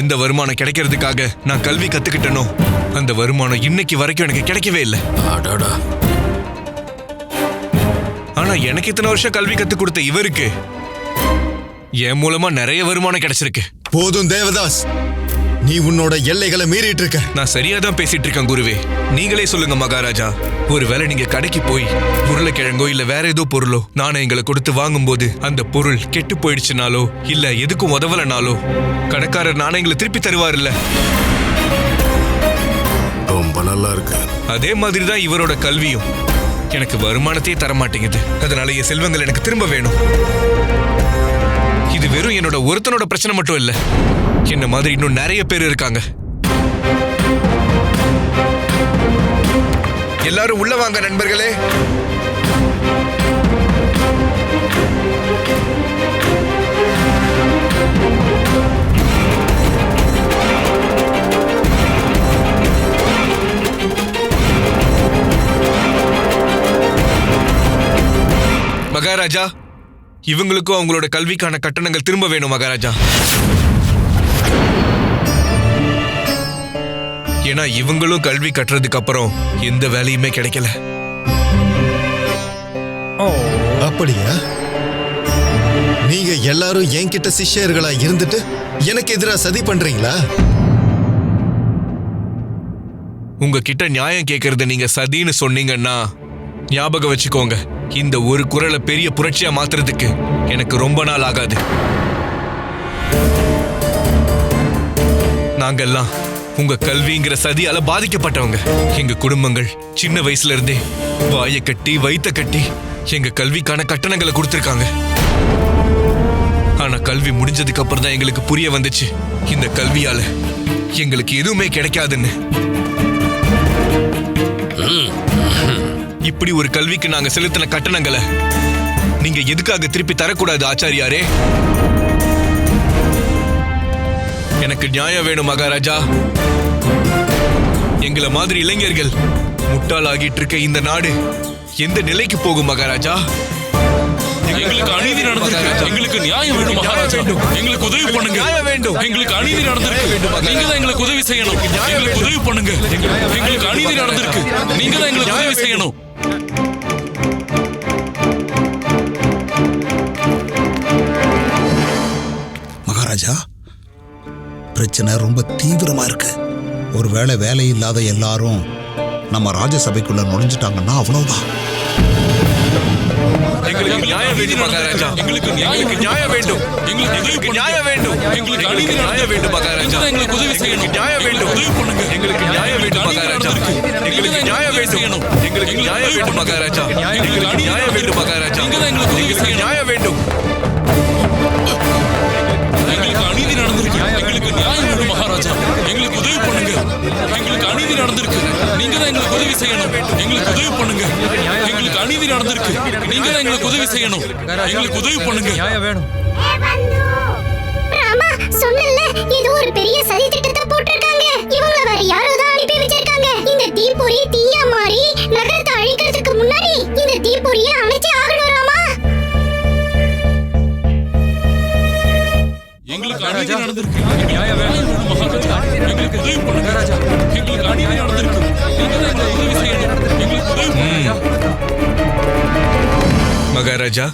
எந்த வருமானம் கிடைக்கிறதுக்காக நான் கல்வி கத்துக்கிட்டனோ அந்த வருமானம் இன்னைக்கு வரைக்கும் எனக்கு கிடைக்கவே இல்லை. ஆனா எனக்கு இத்தனை வருஷம் கல்வி கத்து கொடுத்த இவருக்கு என் மூலமா நிறைய வருமானம் கிடைச்சிருக்கு.
போதும் தேவதாஸ், நீ உன்னோட எல்லைகளை மீறிட்டு இருக்க.
நான் சரியா தான் பேசிட்டு இருக்கேன் குருவே. நீங்களே சொல்லுங்க மகாராஜா, ஒருவேளை நீங்க கடைக்கு போய் உருளைக்கிழங்கோ இல்ல வேற ஏதோ பொருளோ நாணயங்களை கொடுத்து வாங்கும்போது அந்த பொருள் கெட்டு போயிடுச்சுனாலோ இல்ல எதுக்கும் உதவலனாலோ கடைக்காரர் நாணயங்களை திருப்பி தருவார்ல.
ரொம்ப நல்லா இருக்கு.
அதே மாதிரிதான் இவரோட கல்வியும் எனக்கு வருமானத்தையே தர மாட்டேங்குது. அதனால என் செல்வங்கள் எனக்கு திரும்ப வேணும். இது வெறும் என்னோட ஒருத்தனோட பிரச்சனை மட்டும் இல்ல, என்ன மாதிரி இன்னும் நிறைய பேர் இருக்காங்க. எல்லாரும் உள்ள வாங்க நண்பர்களே. மகாராஜா, இவங்களுக்கும் அவங்களோட கல்விக்கான கட்டணங்கள் திரும்ப வேணும் மகாராஜா. ஏன்னா இவங்களும் கல்வி கட்டுறதுக்கு அப்புறம் எந்த வேலையுமே கிடைக்கல.
அப்படியா? நீங்க எல்லாரும் என்கிட்ட சிஷ்யர்களா இருந்துட்டு எனக்கு எதிராக சதி பண்றீங்களா?
உங்ககிட்ட நியாயம் கேட்கறத நீங்க சதின்னு சொன்னீங்கன்னா ஞாபகம் வச்சுக்கோங்க, இந்த ஒரு குரலை பெரிய புரட்சியா மாத்துறதுக்கு எனக்கு ரொம்ப நாள் ஆகாது. நாங்கெல்லாம் உங்க கல்விங்கிற சதியால பாதிக்கப்பட்டவங்க. எங்க குடும்பங்கள் சின்ன வயசுல இருந்தே வாயை கட்டி வயித்த கட்டி எங்க கல்விக்கான கட்டணங்களை கொடுத்திருக்காங்க. ஆனா கல்வி முடிஞ்சதுக்கு அப்புறம் தான் எங்களுக்கு புரிய வந்துச்சு, இந்த கல்வியால எங்களுக்கு எதுவுமே கிடைக்காதுன்னு. இப்படி ஒரு கல்விக்கு நாங்க செலுத்தின கட்டணங்களை நீங்க எதுக்காக திருப்பி தரக்கூடாது ஆச்சாரியாரே? எனக்கு நியாயம் வேணும் மகாராஜா. எங்களை மாதிரி இளைஞர்கள் முட்டாளாகிட்டு இருக்க இந்த நாடு எந்த நிலைக்கு போகும் மகாராஜா?
எங்களுக்கு அநீதி நடந்திருக்கு, எங்களுக்கு நியாயம் வேணும் மகாராஜா. எங்களுக்கு உதவி பண்ணுங்க. நியாயம் வேண்டும். எங்களுக்கு அநீதி நடந்திருக்கு, நீங்க தான் எங்களுக்கு உதவி செய்யணும். எங்களுக்கு உதவி பண்ணுங்க. எங்களுக்கு அநீதி நடந்திருக்கு, நீங்க தான் எங்களுக்கு உதவி செய்யணும்.
மகாராஜா, பிரச்சனை ரொம்ப தீவிரமா இருக்கு. ஒருவேளை வேலை இல்லாத எல்லாரும் நம்ம ராஜசபைக்குள்ள நுழைஞ்சிட்டாங்கன்னா அவ்வளவுதான்.
எங்களுக்கு நியாயம் வேண்டும் மகாராஜா. எங்களுக்கு நியாயம் வேண்டும். எங்களுக்கு நியாயம் வேண்டும். எங்களுக்கு அநீதி நியாயம் வேண்டும் மகாராஜா. எங்களுக்கு உதவி செய்யணும். நியாயம் வேண்டும். உதவி பண்ணுங்க. எங்களுக்கு நியாயம் வேண்டும் மகாராஜா. எங்களுக்கு நியாயம் வேண்டும். எங்களுக்கு நியாயம் வேண்டும் மகாராஜா. எங்களுக்கு நியாயம் வேண்டும் மகாராஜா. எங்களுக்கு உதவி செய்யணும். நியாயம் வேண்டும்.
எங்களுக்கு அநீதி நடந்திருக்கு, எங்களுக்கு நியாயம் வேணும் மகாராஜா. எங்களுக்கு உதவி பண்ணுங்க. எங்களுக்கு அநீதி நடந்திருக்கு, நீங்க தான் எங்களுக்கு உதவி செய்யணும். எங்களுக்கு உதவி பண்ணுங்க. எங்களுக்கு அநீதி நடந்திருக்கு, நீங்க தான் எங்களுக்கு உதவி செய்யணும். எங்களுக்கு உதவி பண்ணுங்க.
நியாயம் வேணும்.
ராமா சொன்னல, இது ஒரு பெரிய சதி திட்டத்தை போட்டுருக்காங்க. இவங்க வேற யாரோ தான் அனுப்பி வச்சிருக்காங்க. இந்த தீப்பொறி தீயா மாறி நகரத்தை அழிக்கிறதுக்கு முன்னாடி இந்த தீப்பொறியை அணைச்சு ஆகணும் ராமா.
எங்களுக்கு அநீதி நடந்திருக்கு, நியாயம் வேணும் மகாராஜா. எங்களுக்கு உதவி பண்ணுங்க ராஜா. எங்களுக்கு அநீதி நடந்திருக்கு, நீங்க தான் எங்களுக்கு உதவி செய்யணும். எங்களுக்கு உதவி பண்ணுங்க.
மகாராஜா,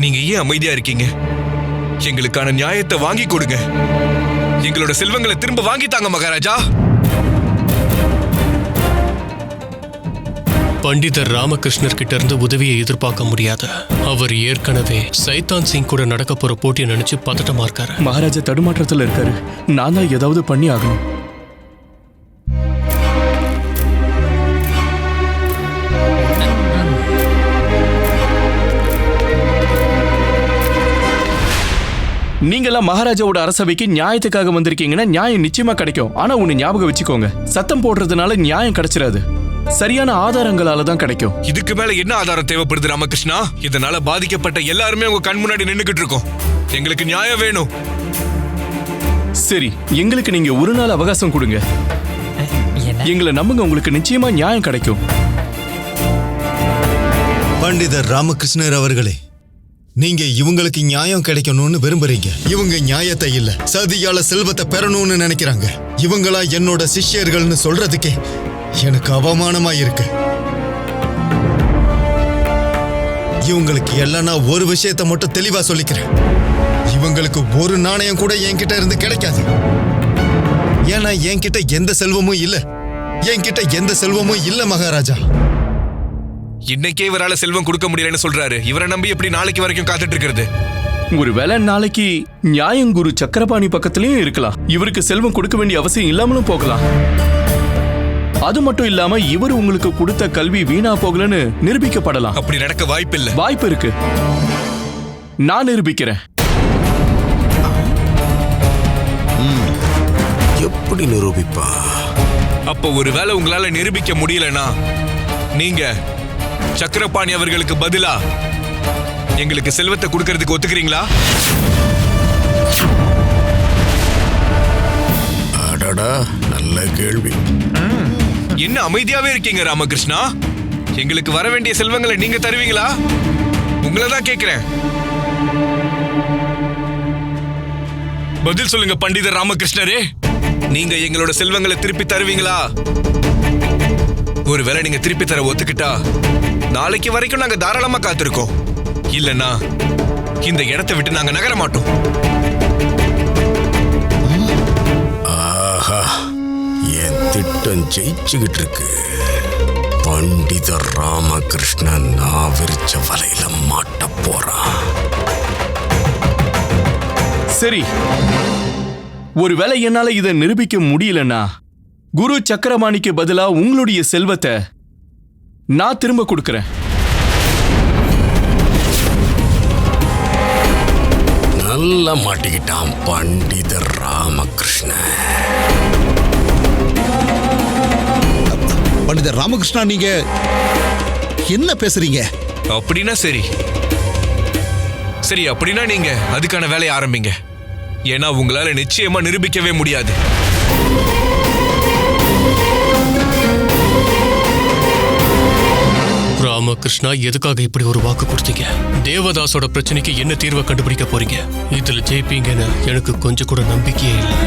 நீங்க ஏன் அமைதியா இருக்கீங்க? எங்களுக்கான நியாயத்தை வாங்கி கொடுங்க. எங்களோட செல்வங்களை திரும்ப வாங்கித்தாங்க மகாராஜா.
பண்டிதர் ராமகிருஷ்ணர் கிட்ட இருந்து உதவியை எதிர்பார்க்க முடியாத அவர் ஏற்கனவே சைத்தான் சிங் கூட நடக்க போற போட்டியை நினைச்சு பதட்டமா இருக்காரு.
மகாராஜா தடுமாற்றத்துல இருக்காரு. நான் தான் ஏதாவது பண்ணி ஆகணும். நீங்கெல்லாம் மகாராஜாவோட அரசவைக்கு நியாயத்துக்காக வந்திருக்கீங்கன்னா நியாயம் நிச்சயமா கிடைக்கும். ஆனா ஒன்னு ஞாபகம் வச்சுக்கோங்க, சத்தம் போடுறதுனால நியாயம் கிடைச்சிடாது. சரியான ஆதாரங்களால தான் கிடைக்கும்.
இதுக்கு மேல என்ன ஆதாரம் தேவைப்படுது ராமகிருஷ்ணா? இதனால பாதிக்கப்பட்ட எல்லாருமே உங்க கண் முன்னாடி நின்னுகிட்டு இருக்கோம். எங்களுக்கு நியாயம் வேணும்.
சரி, எங்களுக்கு நீங்க ஒரு நாள் அவகாசம் கொடுங்க. எங்களை நம்புங்க, உங்களுக்கு நிச்சயமா நியாயம் கிடைக்கும்.
பண்டிதர் ராமகிருஷ்ணர் அவர்களே, நீங்க இவங்களுக்கு நியாயம் கிடைக்கணும்னு விரும்புறீங்க. இவங்க நியாயத்தை இல்ல, சதியால செல்வத்தை பெறணும்னு நினைக்கிறாங்க. இவங்களா என்னோட சிஷ்யர்கள்னு சொல்றதுக்கே எனக்கு அவமானமா இருக்கு. இவங்களுக்கு எல்லாம் நான் ஒரு விஷயத்தை மட்டும் தெளிவா சொல்லிக்கிறேன். இவங்களுக்கு ஒரு நாணயம் கூட என்கிட்ட இருந்து கிடைக்காது. ஏன்னா என்கிட்ட எந்த செல்வமும் இல்ல. என்கிட்ட எந்த செல்வமும் இல்ல மகாராஜா.
இன்னைக்கே இவரால செல்வம் கொடுக்க முடியலன்னு சொல்றாரு. இவரை நம்பி எப்படி நாளைக்கு வரைக்கும் காத்துட்டு இருக்கிறது?
ஒருவேளை நாளைக்கு நியாயங்குரு சக்கரபாணி பக்கத்திலயும் இருக்கலாம். இவருக்கு செல்வம் கொடுக்க வேண்டிய அவசியம் இல்லாமலும் போகலாம். அது மட்டும் இல்லாம இவர் உங்களுக்கு கொடுத்த கல்வி வீணா போகலன்னு நிரூபிக்கப்படலாம்.
அப்படி நடக்க வாய்ப்பில்லை.
வாய்ப்பு இருக்கு. நான் நிரூபிக்கிறேன்.
எப்படி நிரூபிப்பா?
அப்போ ஒருவேளை உங்களால நிரூபிக்க முடியலனா நீங்க சக்கரபாணி அவர்களுக்கு பதிலா எங்களுக்கு செல்வத்தை கொடுக்கறதுக்கு ஒத்துக்கிறீங்களா?
அடடா, நல்ல கேள்வி.
என்ன அமைதியாவே இருக்கீங்க ராமகிருஷ்ணா? எங்களுக்கு வர வேண்டிய செல்வங்களை நீங்க தருவீங்களா? உங்களை தான் கேட்கிறேன். பதில் சொல்லுங்க பண்டிதர் ராமகிருஷ்ணரே. நீங்க எங்களோட செல்வங்களை திருப்பி தருவீங்களா? ஒருவேளை நீங்க திருப்பி தர ஒத்துக்கிட்டா நாளைக்கு வரைக்கும் நாங்க தாராளமா காத்திருக்கோம். இல்லன்னா இந்த இடத்தை விட்டு நாங்க நகர மாட்டோம்.
ஆஹா, என் திட்டம் ஜெயிச்சுக்கிட்டு இருக்கு. பண்டிதர் ராமகிருஷ்ணன் நான் விரிச்ச வலையில மாட்ட போறான்.
சரி, ஒருவேளை என்னால இதை நிரூபிக்க முடியலன்னா குரு சக்கரபாணிக்கு பதிலா உங்களுடைய செல்வத்தை நான் திரும்ப கொடுக்கிறேன்.
நல்லா மாட்டிக்கிட்டான் பண்டிதர் ராமகிருஷ்ணன்.
பண்டிதர் ராமகிருஷ்ணா, நீங்க என்ன பேசுறீங்க?
அப்படின்னா சரி, அப்படின்னா நீங்க அதுக்கான வேலையை ஆரம்பிங்க. ஏன்னா உங்களால நிச்சயமா நிரூபிக்கவே முடியாது.
ராமகிருஷ்ணா, எதுக்காக இப்படி ஒரு வாக்கு கொடுத்தீங்க? தேவதாஸோட பிரச்சனைக்கு என்ன தீர்வை கண்டுபிடிக்க போறீங்க? இதுல ஜெயிப்பீங்கன்னு எனக்கு கொஞ்சம் கூட நம்பிக்கையே இல்லை.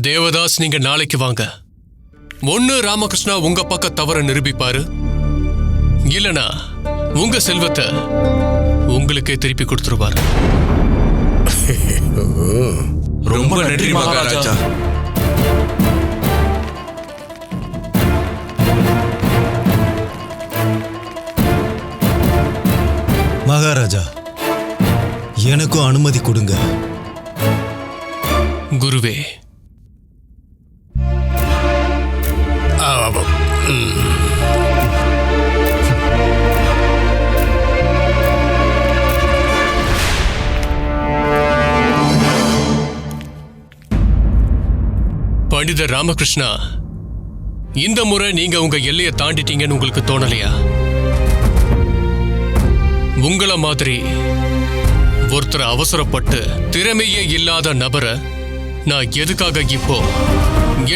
தேவதாஸ், நீங்க நாளைக்கு வாங்க. ஒண்ணு ராமகிருஷ்ணா உங்க பக்கம் தவற நிரூபிப்பாரு, இல்லனா உங்க செல்வத்தை உங்களுக்கே திருப்பி கொடுத்துருவாரு.
ரொம்ப நன்றி மகாராஜா.
மகாராஜா, எனக்கும் அனுமதி கொடுங்க.
குருவே, பண்டிதர் ராமகிருஷ்ணா, இந்த முறை நீங்க உங்க எல்லையை தாண்டிட்டீங்கன்னு உங்களுக்கு தோணலையா? உங்கள மாதிரி ஒருத்தர் அவசரப்பட்டு திறமையே இல்லாத நபரை நான் எதுக்காக இப்போ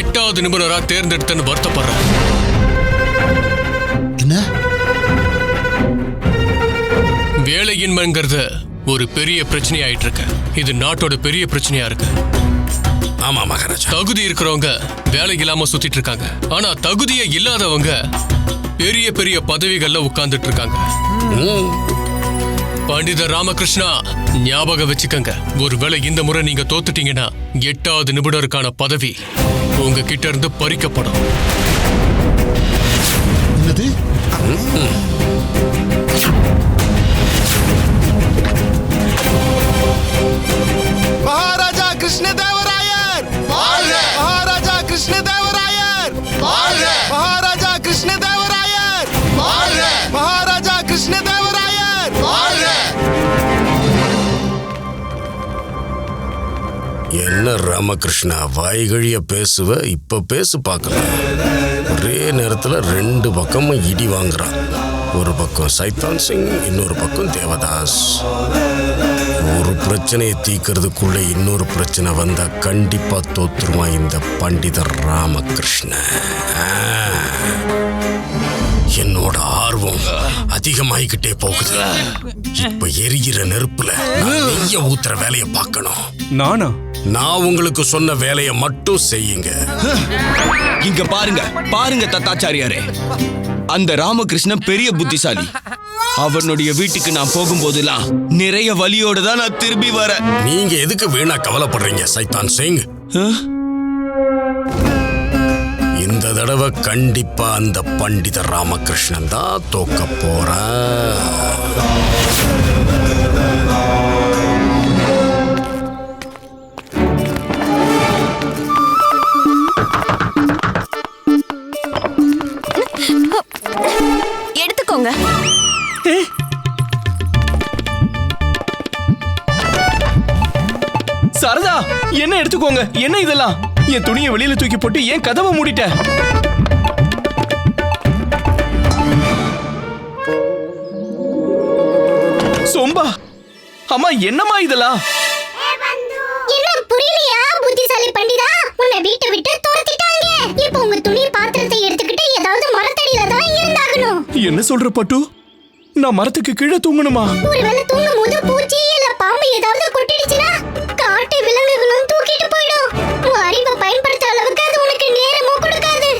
8வது நிபுணரா தேர்ந்தெடுத்தேன்னு வருத்தப்படுறேன். வேலையின்மைங்கிறது ஒரு பெரிய பிரச்சனை ஆயிட்டு இருக்கு. இது நாட்டோட பெரிய பிரச்சனையா இருக்கு.
ஆமா மகாராஜா.
தகுதி இருக்கிறவங்க வேலை இல்லாம சுத்திட்டு இருக்காங்க. ஆனா தகுதியே இல்லாதவங்க பெரிய பெரிய பதவிகள்ல உட்கார்ந்துட்டு இருக்காங்க. பண்டிதர் ராமகிருஷ்ணா, ஞாபகம் வச்சுக்கங்க. ஒருவேளை இந்த முறை நீங்க தோத்துட்டீங்கன்னா 8வது நிபுணருக்கான பதவி உங்ககிட்ட இருந்து பறிக்கப்படும்.
என்னது?
மகாராஜா கிருஷ்ணதேவராயர் வாழ்க! மகாராஜா கிருஷ்ணதேவராயர் வாழ்க! மகாராஜா கிருஷ்ணதேவராயர் வாழ்க! மகாராஜா கிருஷ்ணதேவராயர் வாழ்க!
என்ன ராமகிருஷ்ணா, வாய்கழிய பேசுவ, இப்ப பேசு பார்க்கலாம். ஒரே நேரத்துல 2 பக்கமும் இடி வாங்குறான். ஒரு பக்கம் சைத்தான் சிங், இன்னொரு பக்கம் தேவதாஸ். ஒரு பிரச்சனையை தீக்கிறதுக்குள்ள இன்னொரு பிரச்சனை வந்தா கண்டிப்பா தோத்துருவான் இந்த பண்டிதர் ராமகிருஷ்ண. என்னோட ஆர்வம் அதிகமாயிக்கிட்டே போகுது. இப்ப எரிகிற நெருப்புல நான் நெய்ய ஊத்துற வேலையை பார்க்கணும்.
நானா?
நான் உங்களுக்கு சொன்ன வேலையை மட்டும் செய்யுங்க.
இங்க பாருங்க பாருங்க தத்தாச்சாரியாரே, அந்த ராமகிருஷ்ணன் பெரிய புத்திசாலி. அவனுடைய வீட்டுக்கு நான் போகும்போதெல்லாம் நிறைய வலியோட தான் நான் திரும்பி வரேன்.
நீங்க எதுக்கு வீணா கவலைப்படுறீங்க சைத்தான் சிங்? இந்த தடவை கண்டிப்பா அந்த பண்டித ராமகிருஷ்ணன் தான் தோக்க போறான்.
எடுத்துக்கோங்க.
சாரதா, என்ன எடுத்துக்கோங்க? என்ன இதெல்லாம்? என் துணியை வெளியில தூக்கி போட்டு ஏன் கதவை மூடிட்ட? சொம்பா, அம்மா என்னம்மா இதெல்லாம்?
என்ன புரியலையா புத்திசாலி பண்டிதா? உன்னை வீட்டை விட்டு துரத்திட்டாங்க. இப்போ உங்க துணி பாத்திரத்தை எடுத்துக்கிட்டு ஏதாவது மரத்தடியில தான் இருந்தாகணும்.
என்ன சொல்ற பட்டு? நான் மரத்துக்கு கீழே தூங்கணுமா?
ஒருவேளை தூங்கும் போது பூச்சி இல்ல பாம்பு ஏதாவது கொட்டிடுச்சுன்னா காட்டு விலங்குகளும் தூக்கிட்டு போயிடும். உன் அறிவை பயன்படுத்துற அளவுக்கு அது உனக்கு நேரமும் கொடுக்காது.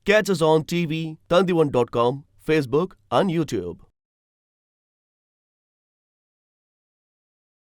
Catch us on TV, Tandivan.com, Facebook and YouTube.